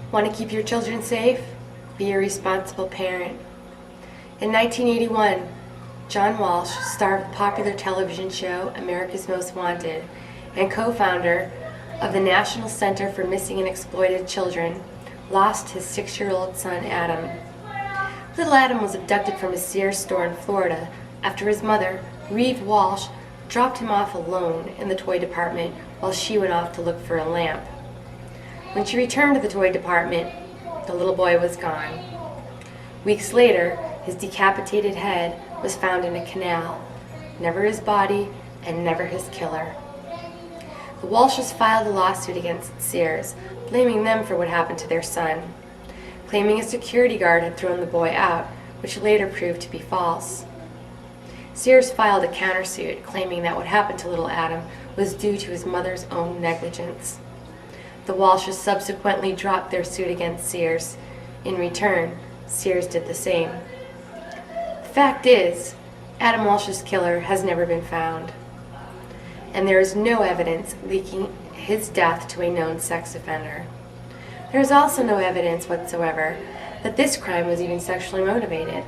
Want to keep your children safe? Be a responsible parent. In 1981, John Walsh, star of the popular television show America's Most Wanted and co-founder of the National Center for Missing and Exploited Children, lost his 6-year-old son Adam. Little Adam was abducted from a Sears store in Florida after his mother, Reeve Walsh, dropped him off alone in the toy department while she went off to look for a lamp. When she returned to the toy department, the little boy was gone. Weeks later, his decapitated head was found in a canal. Never his body and never his killer. The Walshes filed a lawsuit against Sears, blaming them for what happened to their son, claiming a security guard had thrown the boy out, which later proved to be false. Sears filed a countersuit, claiming that what happened to little Adam was due to his mother's own negligence. The Walshes subsequently dropped their suit against Sears. In return, Sears did the same. The fact is, Adam Walsh's killer has never been found, and there is no evidence linking his death to a known sex offender. There is also no evidence whatsoever that this crime was even sexually motivated.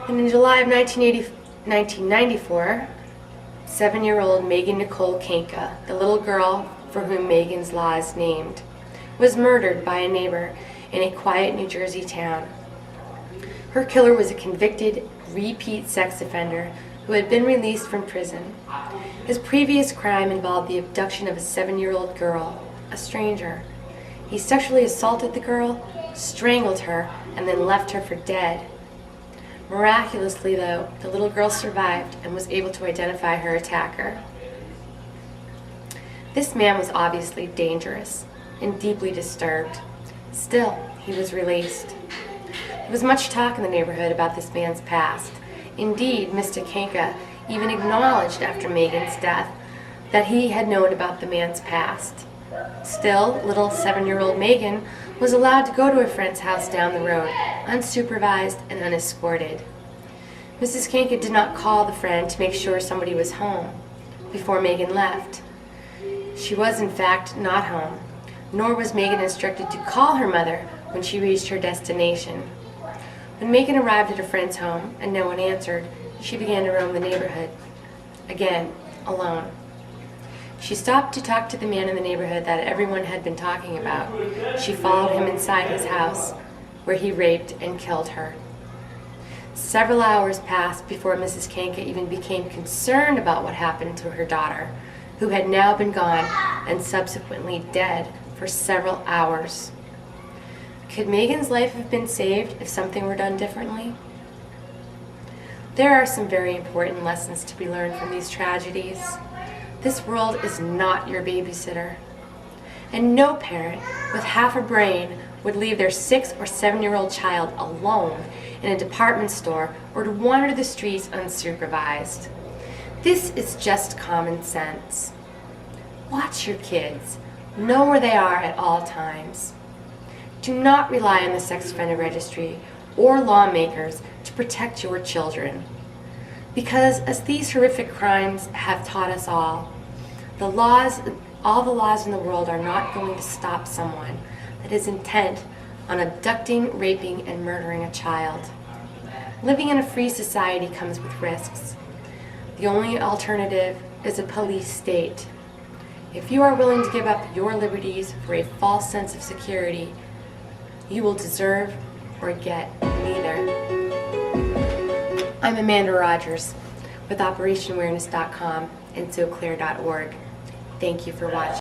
And in July of 1994, 7-year-old Megan Nicole Kanka, the little girl for whom Megan's Law is named, was murdered by a neighbor in a quiet New Jersey town. Her killer was a convicted, repeat sex offender who had been released from prison. His previous crime involved the abduction of a 7-year-old girl, a stranger. He sexually assaulted the girl, strangled her, and then left her for dead. Miraculously, though, the little girl survived and was able to identify her attacker. This man was obviously dangerous and deeply disturbed. Still, he was released. There was much talk in the neighborhood about this man's past. Indeed, Mr. Kanka even acknowledged after Megan's death that he had known about the man's past. Still, little 7-year-old Megan was allowed to go to a friend's house down the road, unsupervised and unescorted. Mrs. Kanka did not call the friend to make sure somebody was home before Megan left. She was, in fact, not home, nor was Megan instructed to call her mother when she reached her destination. When Megan arrived at a friend's home and no one answered, she began to roam the neighborhood, again, alone. She stopped to talk to the man in the neighborhood that everyone had been talking about. She followed him inside his house, where he raped and killed her. Several hours passed before Mrs. Kanka even became concerned about what happened to her daughter, who had now been gone and subsequently dead for several hours. Could Megan's life have been saved if something were done differently? There are some very important lessons to be learned from these tragedies. This world is not your babysitter. And no parent with half a brain would leave their 6 or 7-year-old child alone in a department store or to wander the streets unsupervised. This is just common sense. Watch your kids. Know where they are at all times. Do not rely on the sex offender registry or lawmakers to protect your children. Because as these horrific crimes have taught us all the laws in the world are not going to stop someone that is intent on abducting, raping, and murdering a child. Living in a free society comes with risks. The only alternative is a police state. If you are willing to give up your liberties for a false sense of security, you will deserve or get neither. I'm Amanda Rogers with OperationAwareness.com and SoClear.org. Thank you for watching.